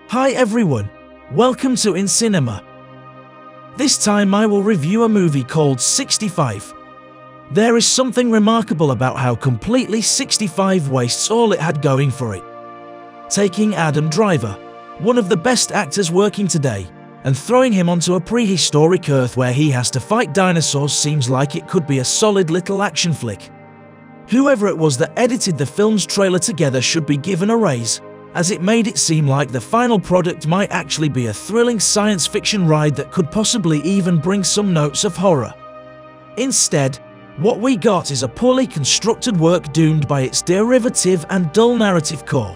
Hi everyone, welcome to In Cinema. This time I will review a movie called 65. There is something remarkable about how completely 65 wastes all it had going for it. Taking Adam Driver, one of the best actors working today, and throwing him onto a prehistoric Earth where he has to fight dinosaurs seems like it could be a solid little action flick. Whoever it was that edited the film's trailer together should be given a raise, as it made it seem like the final product might actually be a thrilling science fiction ride that could possibly even bring some notes of horror. Instead, what we got is a poorly constructed work doomed by its derivative and dull narrative core.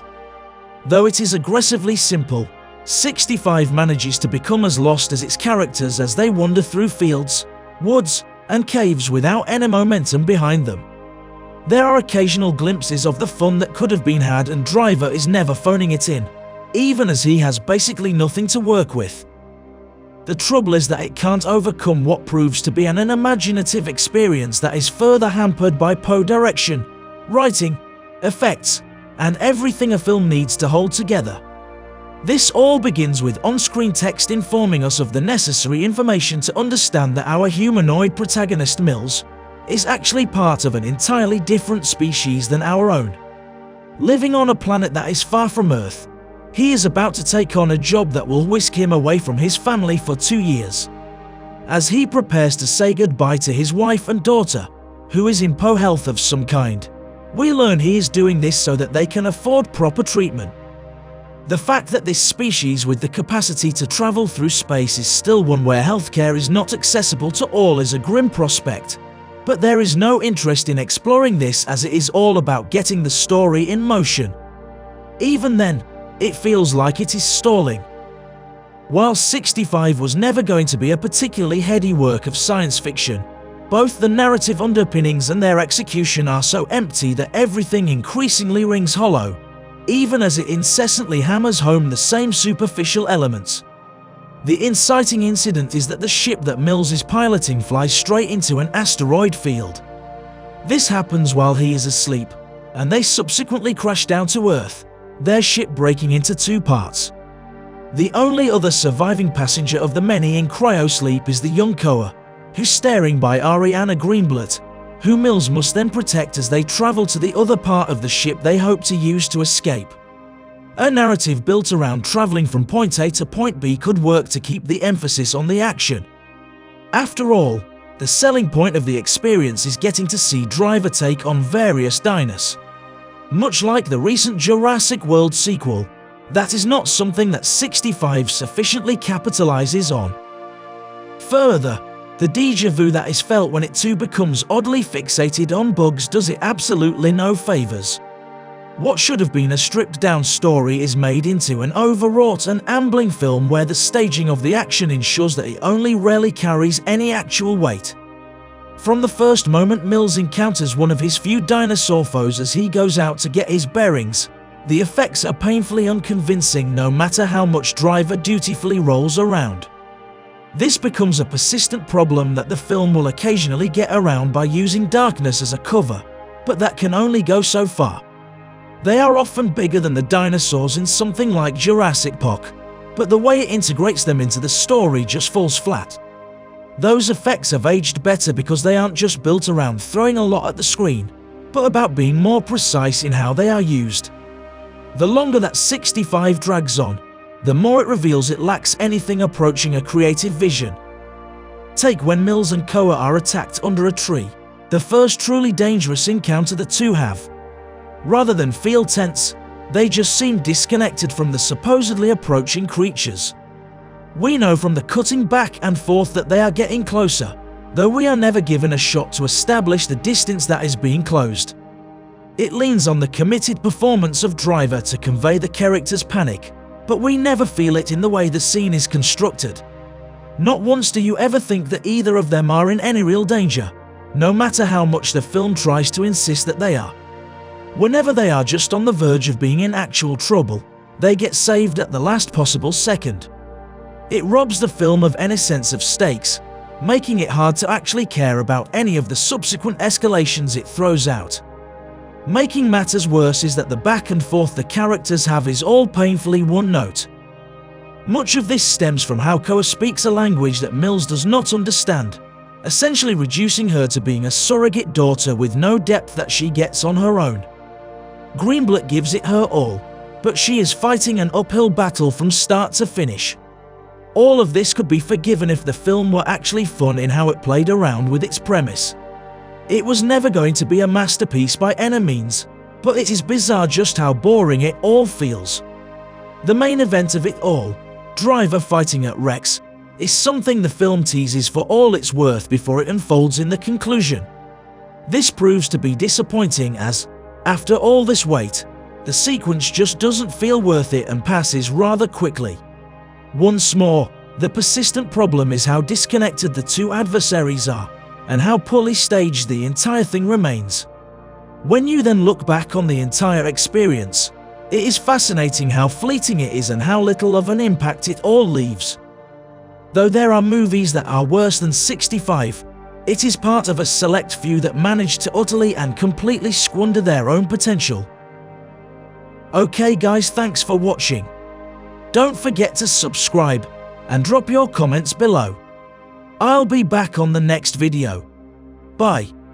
Though it is aggressively simple, 65 manages to become as lost as its characters as they wander through fields, woods, and caves without any momentum behind them. There are occasional glimpses of the fun that could have been had, and Driver is never phoning it in, even as he has basically nothing to work with. The trouble is that it can't overcome what proves to be an unimaginative experience that is further hampered by poor direction, writing, effects, and everything a film needs to hold together. This all begins with on-screen text informing us of the necessary information to understand that our humanoid protagonist Mills is actually part of an entirely different species than our own. Living on a planet that is far from Earth, he is about to take on a job that will whisk him away from his family for 2 years. As he prepares to say goodbye to his wife and daughter, who is in poor health of some kind, we learn he is doing this so that they can afford proper treatment. The fact that this species with the capacity to travel through space is still one where healthcare is not accessible to all is a grim prospect. But there is no interest in exploring this, as it is all about getting the story in motion. Even then, it feels like it is stalling. While 65 was never going to be a particularly heady work of science fiction, both the narrative underpinnings and their execution are so empty that everything increasingly rings hollow, even as it incessantly hammers home the same superficial elements. The inciting incident is that the ship that Mills is piloting flies straight into an asteroid field. This happens while he is asleep, and they subsequently crash down to Earth, their ship breaking into 2 parts. The only other surviving passenger of the many in cryosleep is the young Koa, who's staring by Ariana Greenblatt, who Mills must then protect as they travel to the other part of the ship they hope to use to escape. A narrative built around traveling from point A to point B could work to keep the emphasis on the action. After all, the selling point of the experience is getting to see Driver take on various dinos. Much like the recent Jurassic World sequel, that is not something that 65 sufficiently capitalizes on. Further, the déjà vu that is felt when it too becomes oddly fixated on bugs does it absolutely no favors. What should have been a stripped-down story is made into an overwrought and ambling film where the staging of the action ensures that it only rarely carries any actual weight. From the first moment Mills encounters one of his few dinosaur foes as he goes out to get his bearings, the effects are painfully unconvincing no matter how much Driver dutifully rolls around. This becomes a persistent problem that the film will occasionally get around by using darkness as a cover, but that can only go so far. They are often bigger than the dinosaurs in something like Jurassic Park, but the way it integrates them into the story just falls flat. Those effects have aged better because they aren't just built around throwing a lot at the screen, but about being more precise in how they are used. The longer that 65 drags on, the more it reveals it lacks anything approaching a creative vision. Take when Mills and Koa are attacked under a tree, the first truly dangerous encounter the two have. Rather than feel tense, they just seem disconnected from the supposedly approaching creatures. We know from the cutting back and forth that they are getting closer, though we are never given a shot to establish the distance that is being closed. It leans on the committed performance of Driver to convey the character's panic, but we never feel it in the way the scene is constructed. Not once do you ever think that either of them are in any real danger, no matter how much the film tries to insist that they are. Whenever they are just on the verge of being in actual trouble, they get saved at the last possible second. It robs the film of any sense of stakes, making it hard to actually care about any of the subsequent escalations it throws out. Making matters worse is that the back and forth the characters have is all painfully one note. Much of this stems from how Koa speaks a language that Mills does not understand, essentially reducing her to being a surrogate daughter with no depth that she gets on her own. Greenblatt gives it her all, but she is fighting an uphill battle from start to finish. All of this could be forgiven if the film were actually fun in how it played around with its premise. It was never going to be a masterpiece by any means, but it is bizarre just how boring it all feels. The main event of it all, Driver fighting at Rex, is something the film teases for all it's worth before it unfolds in the conclusion. This proves to be disappointing as, after all this wait, the sequence just doesn't feel worth it and passes rather quickly. Once more, the persistent problem is how disconnected the two adversaries are, and how poorly staged the entire thing remains. When you then look back on the entire experience, it is fascinating how fleeting it is and how little of an impact it all leaves. Though there are movies that are worse than 65, it is part of a select few that manage to utterly and completely squander their own potential. Okay guys, thanks for watching. Don't forget to subscribe and drop your comments below. I'll be back on the next video. Bye.